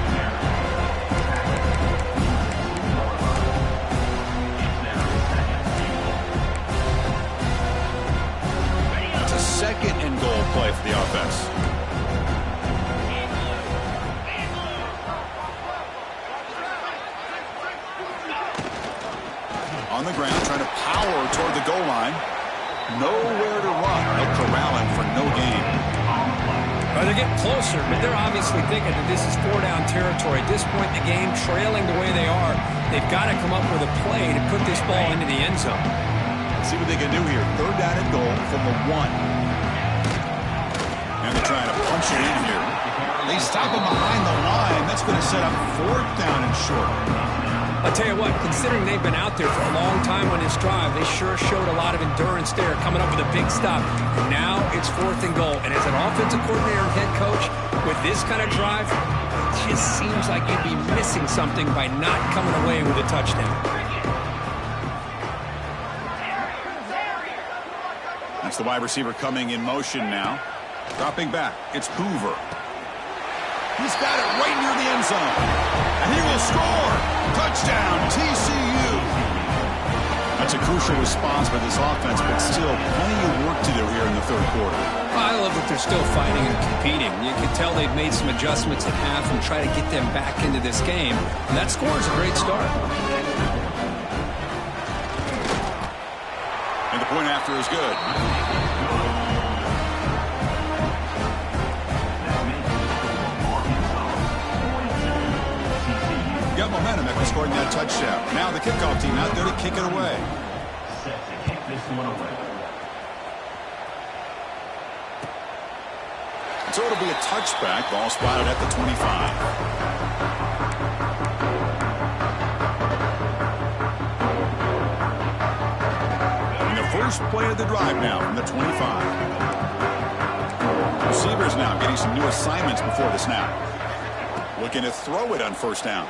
Second and goal play for the offense. On the ground, trying to power toward the goal line. Nowhere to run. They'll corral him for no gain. Well, they're getting closer, but they're obviously thinking that this is 4-down territory. At this point in the game, trailing the way they are, they've got to come up with a play to put this ball into the end zone. Let's see what they can do here. 3rd down and goal from the 1. And they're trying to punch it in here. They stop him behind the line. That's going to set up 4th down and short. I'll tell you what, considering they've been out there for a long time on this drive, they sure showed a lot of endurance there, coming up with a big stop. And now it's 4th and goal. And as an offensive coordinator and head coach, with this kind of drive, it just seems like you'd be missing something by not coming away with a touchdown. That's the wide receiver coming in motion now. Dropping back, it's Hoover. He's got it right near the end zone. And he will score. Touchdown, TCU. A That's a crucial response by this offense, but still plenty of work to do here in the third quarter. I love that they're still fighting and competing. You can tell they've made some adjustments at half and try to get them back into this game. And that score is a great start. And the point after is good. Got momentum after scoring that touchdown. Now the kickoff team out there to kick it away. Set to kick this one away. So it'll be a touchback. Ball spotted at the 25. And the first play of the drive now from the 25. Receivers now getting some new assignments before the snap. Looking to throw it on first down.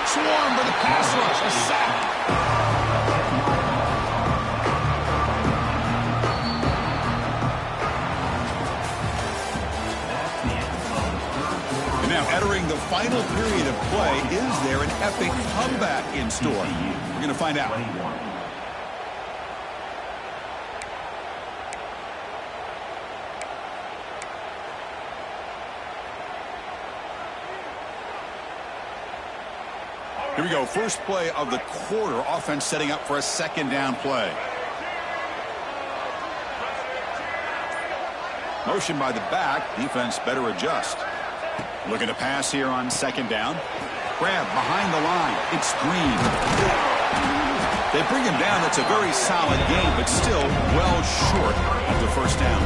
Swarm for the pass rush. A sack. And now entering the final period of play, is there an epic comeback in store? We're going to find out. Here we go. First play of the quarter. Offense setting up for a second down play. Motion by the back. Defense better adjust. Looking to pass here on second down. Grab behind the line. It's Green. They bring him down. That's a very solid game, but still well short of the first down.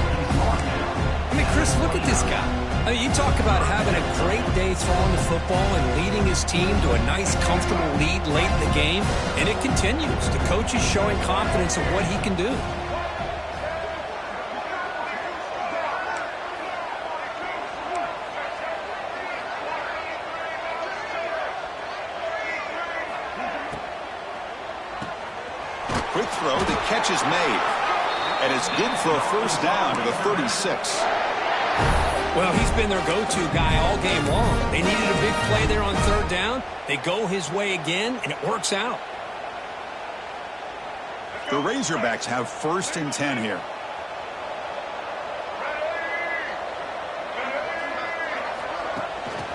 I mean, Chris, look at this guy. I mean, you talk about having a great day throwing the football and leading his team to a nice, comfortable lead late in the game, and it continues. The coach is showing confidence of what he can do. Quick throw, the catch is made. And it's good for a first down to the 36. Well, he's been their go-to guy all game long. They needed a big play there on third down. They go his way again, and it works out. The Razorbacks have first and 10 here.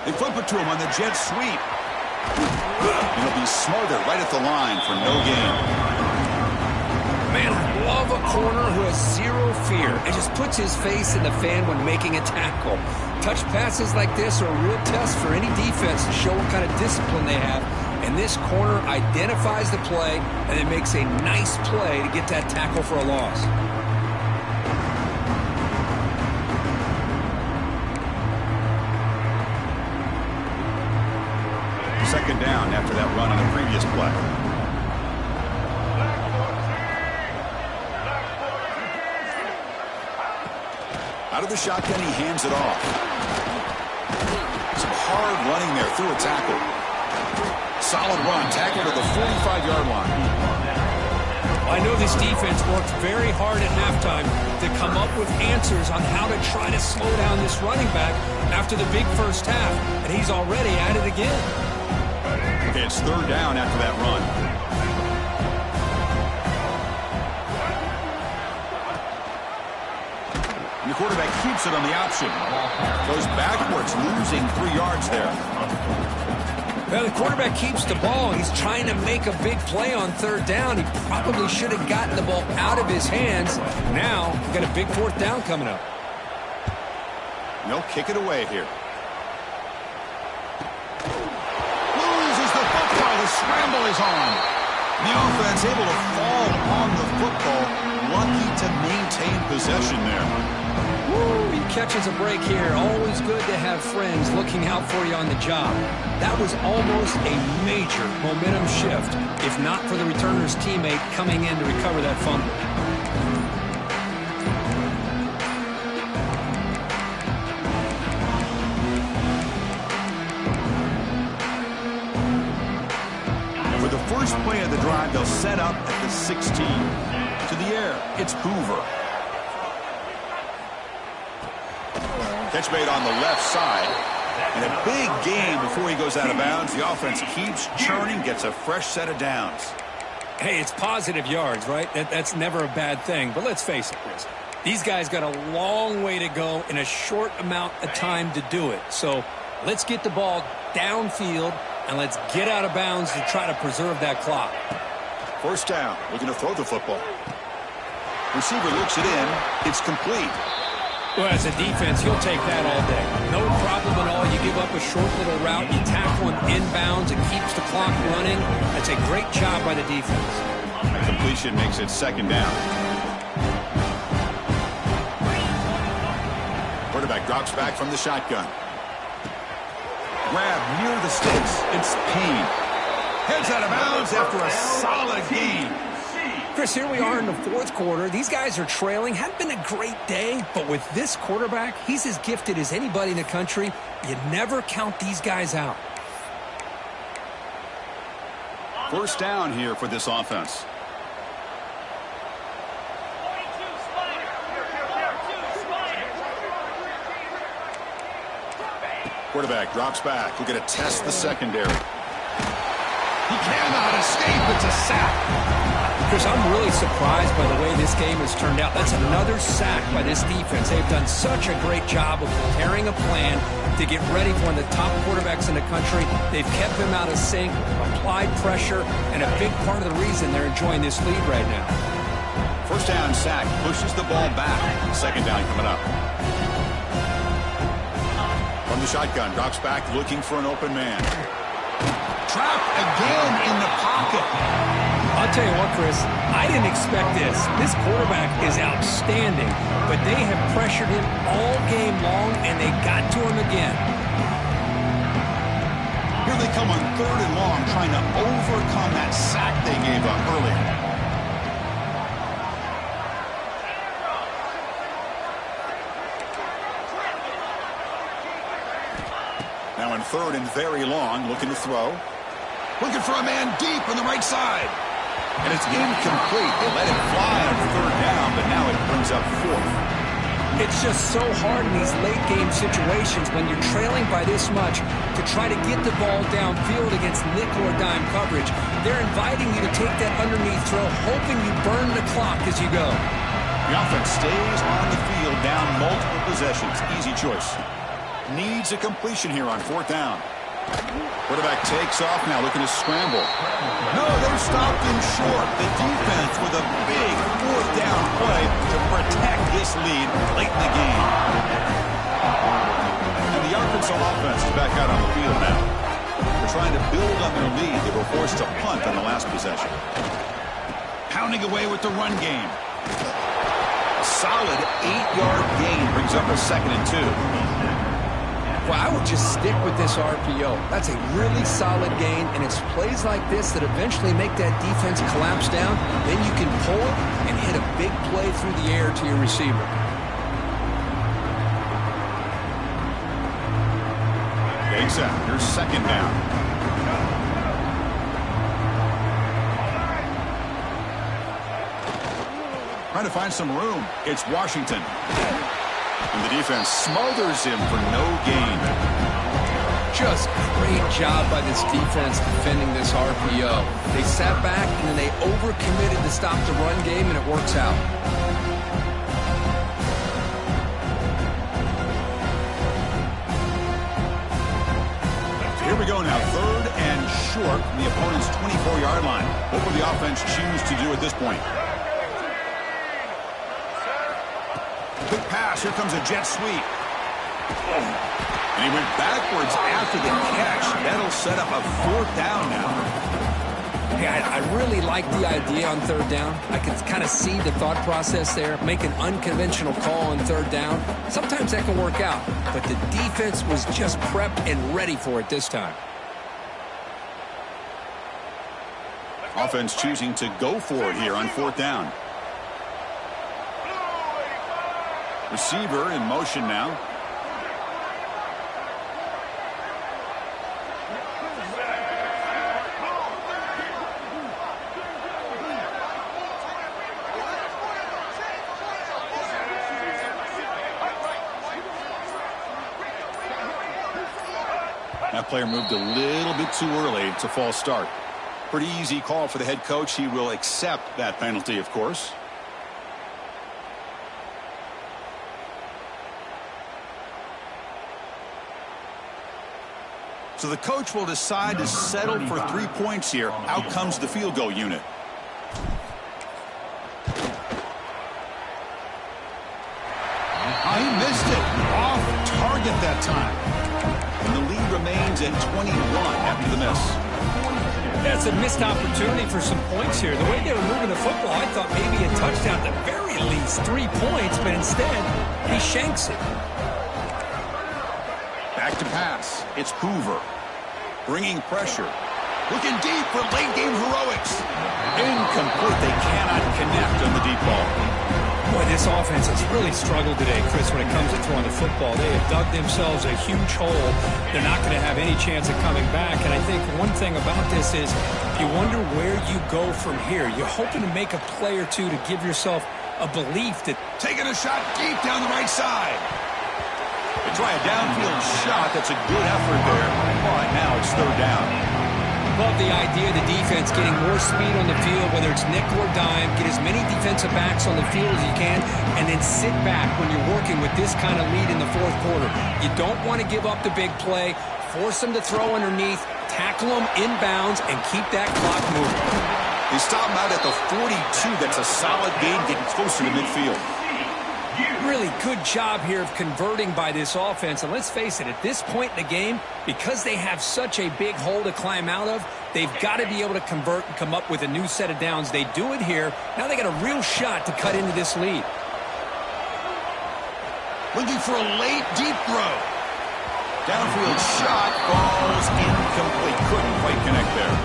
They flip it to him on the jet sweep. He'll be smothered right at the line for no gain. Man, I love a corner who has zero fear and just puts his face in the fan when making a tackle. Touch passes like this are a real test for any defense to show what kind of discipline they have. And this corner identifies the play and then makes a nice play to get that tackle for a loss. Second down after that run on the previous play. Out of the shotgun, he hands it off. Some hard running there through a tackle. Solid run, tackle to the 45-yard line. I know this defense worked very hard at halftime to come up with answers on how to try to slow down this running back after the big first half, and he's already at it again. Okay, it's third down after that run. And the quarterback keeps it on the option. Goes backwards, losing 3 yards there. Well, the quarterback keeps the ball. He's trying to make a big play on third down. He probably should have gotten the ball out of his hands. Now, we've got a big fourth down coming up. And they'll kick it away here. Loses the football. The scramble is on. The offense able to fall on the football. Lucky to maintain possession there. Woo, he catches a break here. Always good to have friends looking out for you on the job. That was almost a major momentum shift, if not for the returner's teammate coming in to recover that fumble. For the first play of the drive, they'll set up at the 16. To the air, it's Hoover. Catch made on the left side. And a big gain before he goes out of bounds. The offense keeps churning, gets a fresh set of downs. Hey, it's positive yards, right? That's never a bad thing. But let's face it, Chris. These guys got a long way to go in a short amount of time to do it. So let's get the ball downfield, and let's get out of bounds to try to preserve that clock. First down, looking to throw the football. Receiver looks it in. It's complete. Well, as a defense, you'll take that all day. No problem at all. You give up a short little route, you tackle him inbounds, it keeps the clock running. That's a great job by the defense. Completion makes it second down. Quarterback drops back from the shotgun. Grab near the sticks. It's Payne. Heads out of bounds after a solid gain. Chris, here we are in the fourth quarter. These guys are trailing. Hadn't been a great day, but with this quarterback, he's as gifted as anybody in the country. You never count these guys out. First down here for this offense. Quarterback drops back. We're going to test the secondary. He cannot escape. It's a sack. Chris, I'm really surprised by the way this game has turned out. That's another sack by this defense. They've done such a great job of preparing a plan to get ready for one of the top quarterbacks in the country. They've kept him out of sync, applied pressure, and a big part of the reason they're enjoying this lead right now. First down sack, pushes the ball back. Second down coming up. From the shotgun, drops back, looking for an open man. Trapped again in the pocket. I'll tell you what, Chris, I didn't expect this. This quarterback is outstanding, but they have pressured him all game long, and they got to him again. Here they come on third and long, trying to overcome that sack they gave up earlier. Now in third and very long, looking to throw. Looking for a man deep on the right side. And it's incomplete. They let it fly on third down, but now it brings up fourth. It's just so hard in these late-game situations when you're trailing by this much to try to get the ball downfield against nickel or dime coverage. They're inviting you to take that underneath throw, hoping you burn the clock as you go. The offense stays on the field down multiple possessions. Easy choice. Needs a completion here on fourth down. Quarterback takes off now, looking to scramble. No, they're stopped him short. The defense with a big fourth down play to protect this lead late in the game. And the Arkansas offense is back out on the field now. They're trying to build on their lead. They were forced to punt on the last possession. Pounding away with the run game. A solid 8-yard gain brings up a 2nd and 2. Well, I would just stick with this RPO. That's a really solid gain, and it's plays like this that eventually make that defense collapse down. Then you can pull it and hit a big play through the air to your receiver. Takes out. Here's second down. Trying to find some room. It's Washington. And the defense smothers him for no gain. Just great job by this defense defending this RPO. They sat back and then they overcommitted to stop the run game, and it works out. Here we go now, third and short from the opponent's 24-yard line. What will the offense choose to do at this point? Quick pass. Here comes a jet sweep. And he went backwards after the catch. That'll set up a fourth down now. Hey, I really like the idea on third down. I can kind of see the thought process there. Make an unconventional call on third down. Sometimes that can work out, but the defense was just prepped and ready for it this time. Offense choosing to go for it here on fourth down. Receiver in motion now. That player moved a little bit too early. It's a false start. Pretty easy call for the head coach. He will accept that penalty, of course. So the coach will decide to settle for 3 points here. Out comes the field goal unit. He missed it. Off target that time. And the lead remains at 21 after the miss. That's a missed opportunity for some points here. The way they were moving the football, I thought maybe a touchdown at the very least, 3 points, but instead he shanks it. Back to pass. It's Hoover. Bringing pressure. Looking deep for late-game heroics. Incomplete. They cannot connect on the deep ball. Boy, this offense has really struggled today, Chris, when it comes to throwing the football. They have dug themselves a huge hole. They're not going to have any chance of coming back. And I think one thing about this is you wonder where you go from here. You're hoping to make a play or two to give yourself a belief that... Taking a shot deep down the right side. They try a downfield shot. That's a good effort there. But now it's third down. Love the idea of the defense getting more speed on the field, whether it's nickel or dime, get as many defensive backs on the field as you can, and then sit back when you're working with this kind of lead in the fourth quarter. You don't want to give up the big play, force them to throw underneath, tackle them inbounds, and keep that clock moving. They stop him out at the 42. That's a solid gain, getting closer to midfield. Really good job here of converting by this offense. And let's face it, at this point in the game, because they have such a big hole to climb out of, they've got to be able to convert and come up with a new set of downs. They do it here. Now they got a real shot to cut into this lead. Looking for a late deep throw. Downfield shot falls incomplete. Couldn't quite connect there.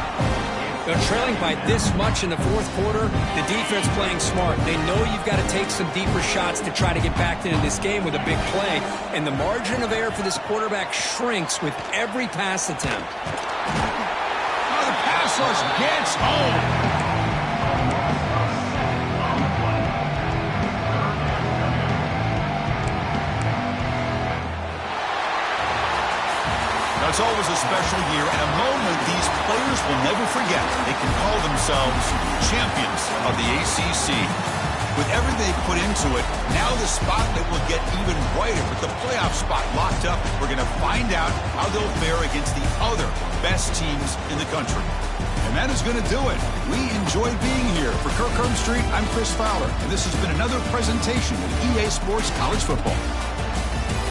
They're trailing by this much in the fourth quarter. The defense playing smart. They know you've got to take some deeper shots to try to get back into this game with a big play. And the margin of error for this quarterback shrinks with every pass attempt. Oh, the pass rush gets home. It's always a special year and a moment these players will never forget. They can call themselves champions of the ACC. With everything they put into it, now the spotlight will get even brighter with the playoff spot locked up. We're going to find out how they'll fare against the other best teams in the country. And that is going to do it. We enjoyed being here. For Kirk Street, I'm Chris Fowler, and this has been another presentation of EA Sports College Football.